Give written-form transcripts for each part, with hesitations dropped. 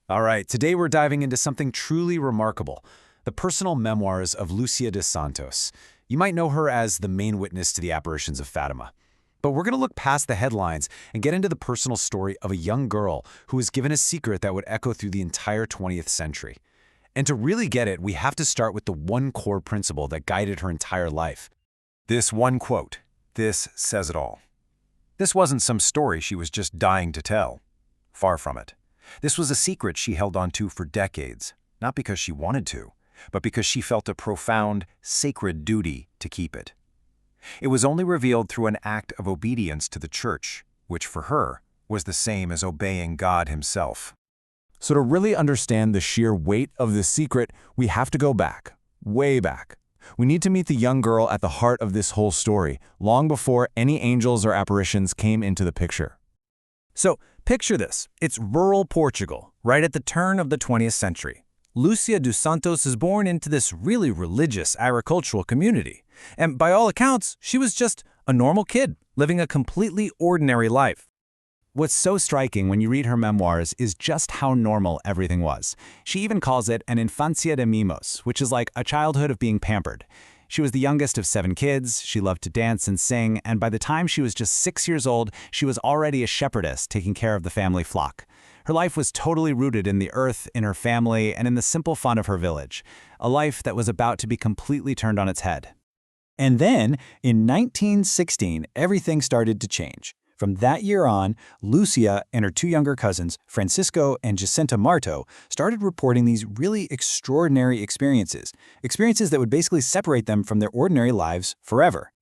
All right, today we're diving into something truly remarkable, the personal memoirs of Lucía dos Santos. You might know her as the main witness to the apparitions of Fátima. But we're going to look past the headlines and get into the personal story of a young girl who was given a secret that would echo through the entire 20th century. And to really get it, we have to start with the one core principle that guided her entire life. This one quote, this says it all. This wasn't some story she was just dying to tell. Far from it. This was a secret she held on to for decades, not because she wanted to, but because she felt a profound, sacred duty to keep it. It was only revealed through an act of obedience to the Church, which for her was the same as obeying God Himself. So to really understand the sheer weight of this secret, we have to go back, way back. We need to meet the young girl at the heart of this whole story, long before any angels or apparitions came into the picture. So, picture this. It's rural Portugal, right at the turn of the 20th century. Lucía dos Santos is born into this really religious agricultural community. And by all accounts, she was just a normal kid, living a completely ordinary life. What's so striking when you read her memoirs is just how normal everything was. She even calls it an infancia de mimos, which is like a childhood of being pampered. She was the youngest of 7 kids, she loved to dance and sing, and by the time she was just 6 years old, she was already a shepherdess taking care of the family flock. Her life was totally rooted in the earth, in her family, and in the simple fun of her village. A life that was about to be completely turned on its head. And then, in 1916, everything started to change. From that year on, Lucía and her 2 younger cousins, Francisco and Jacinta Marto, started reporting these really extraordinary experiences that would basically separate them from their ordinary lives forever.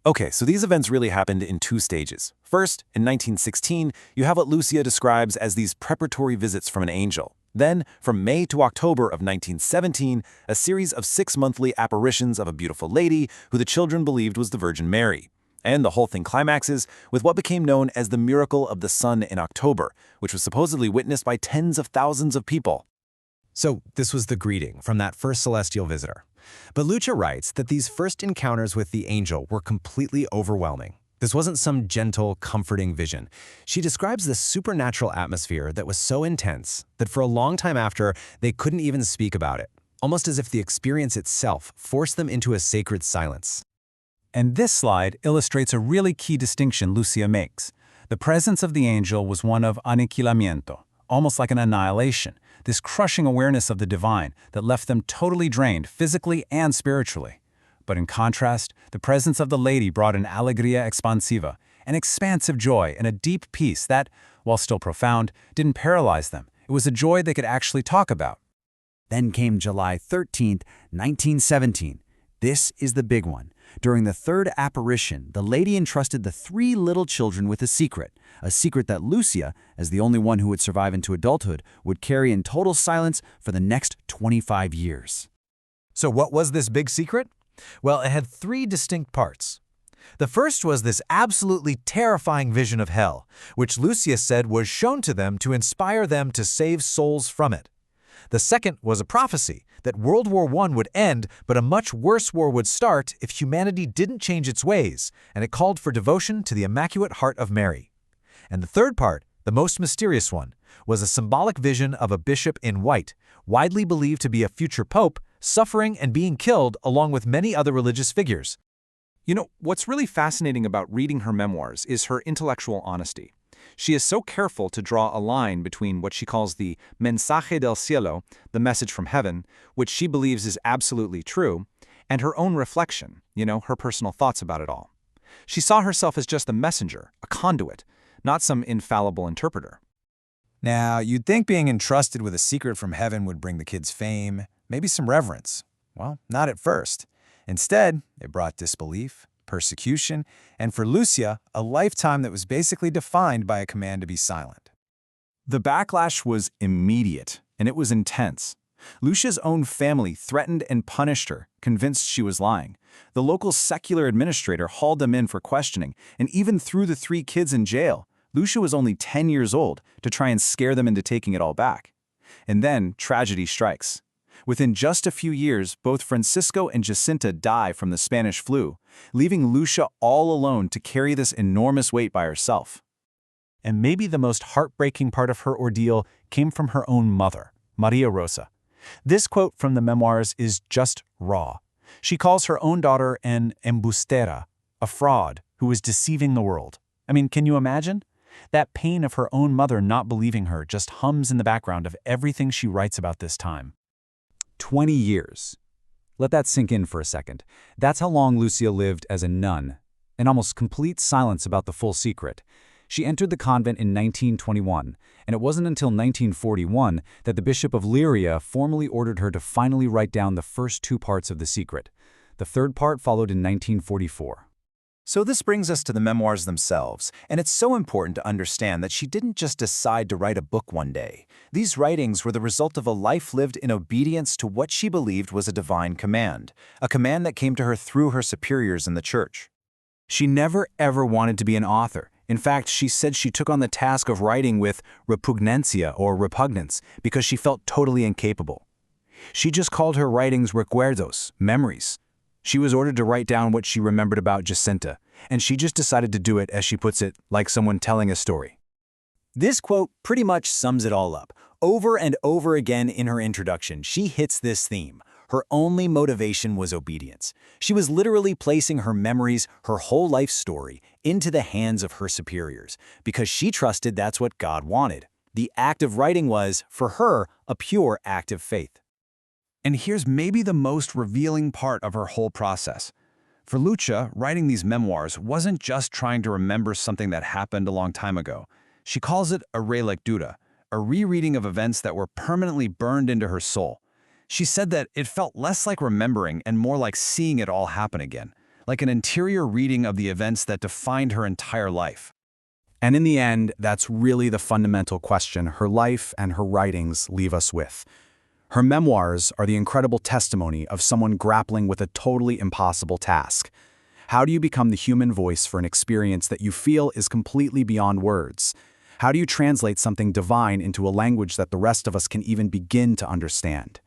Okay, so these events really happened in 2 stages. First, in 1916, you have what Lucía describes as these preparatory visits from an angel. Then, from May to October of 1917, a series of 6 monthly apparitions of a beautiful lady who the children believed was the Virgin Mary. And the whole thing climaxes with what became known as the miracle of the sun in October, which was supposedly witnessed by tens of thousands of people. So this was the greeting from that first celestial visitor. But Lucía writes that these first encounters with the angel were completely overwhelming. This wasn't some gentle, comforting vision. She describes this supernatural atmosphere that was so intense that for a long time after, they couldn't even speak about it, almost as if the experience itself forced them into a sacred silence. And this slide illustrates a really key distinction Lucía makes. The presence of the angel was one of aniquilamiento, almost like an annihilation, this crushing awareness of the divine that left them totally drained physically and spiritually. But in contrast, the presence of the lady brought an alegría expansiva, an expansive joy and a deep peace that, while still profound, didn't paralyze them. It was a joy they could actually talk about. Then came July 13th, 1917. This is the big one. During the 3rd apparition, the lady entrusted the 3 little children with a secret that Lucía, as the only one who would survive into adulthood, would carry in total silence for the next 25 years. So what was this big secret? Well, it had 3 distinct parts. The first was this absolutely terrifying vision of hell, which Lucía said was shown to them to inspire them to save souls from it. The second was a prophecy that World War I would end, but a much worse war would start if humanity didn't change its ways, and it called for devotion to the Immaculate Heart of Mary. And the third part, the most mysterious one, was a symbolic vision of a bishop in white, widely believed to be a future pope, suffering and being killed along with many other religious figures. You know, what's really fascinating about reading her memoirs is her intellectual honesty. She is so careful to draw a line between what she calls the mensaje del cielo, the message from heaven, which she believes is absolutely true, and her own reflection, her personal thoughts about it all. She saw herself as just a messenger, a conduit, not some infallible interpreter. Now, you'd think being entrusted with a secret from heaven would bring the kids fame, maybe some reverence. Well, not at first. Instead, it brought disbelief, persecution, and for Lucía, a lifetime that was basically defined by a command to be silent. The backlash was immediate, and it was intense. Lucía's own family threatened and punished her, convinced she was lying. The local secular administrator hauled them in for questioning, and even threw the 3 kids in jail. Lucía was only 10 years old, to try and scare them into taking it all back. And then tragedy strikes. Within just a few years, both Francisco and Jacinta die from the Spanish flu, leaving Lucía all alone to carry this enormous weight by herself. And maybe the most heartbreaking part of her ordeal came from her own mother, Maria Rosa. This quote from the memoirs is just raw. She calls her own daughter an embustera, a fraud who was deceiving the world. I mean, can you imagine? That pain of her own mother not believing her just hums in the background of everything she writes about this time. 20 years. Let that sink in for a second. That's how long Lucia lived as a nun, in almost complete silence about the full secret. She entered the convent in 1921, and it wasn't until 1941 that the Bishop of Leiria formally ordered her to finally write down the first 2 parts of the secret. The third part followed in 1944. So this brings us to the memoirs themselves, and it's so important to understand that she didn't just decide to write a book one day. These writings were the result of a life lived in obedience to what she believed was a divine command, a command that came to her through her superiors in the church. She never ever wanted to be an author. In fact, she said she took on the task of writing with repugnancia or repugnance because she felt totally incapable. She just called her writings recuerdos, memories. She was ordered to write down what she remembered about Jacinta, and she just decided to do it, as she puts it, like someone telling a story. This quote pretty much sums it all up. Over and over again in her introduction, she hits this theme. Her only motivation was obedience. She was literally placing her memories, her whole life story, into the hands of her superiors, because she trusted that's what God wanted. The act of writing was, for her, a pure act of faith. And here's maybe the most revealing part of her whole process. For Lucía, writing these memoirs wasn't just trying to remember something that happened a long time ago. She calls it a relectura, a rereading of events that were permanently burned into her soul. She said that it felt less like remembering and more like seeing it all happen again, like an interior reading of the events that defined her entire life. And in the end, that's really the fundamental question her life and her writings leave us with. Her memoirs are the incredible testimony of someone grappling with a totally impossible task. How do you become the human voice for an experience that you feel is completely beyond words? How do you translate something divine into a language that the rest of us can even begin to understand?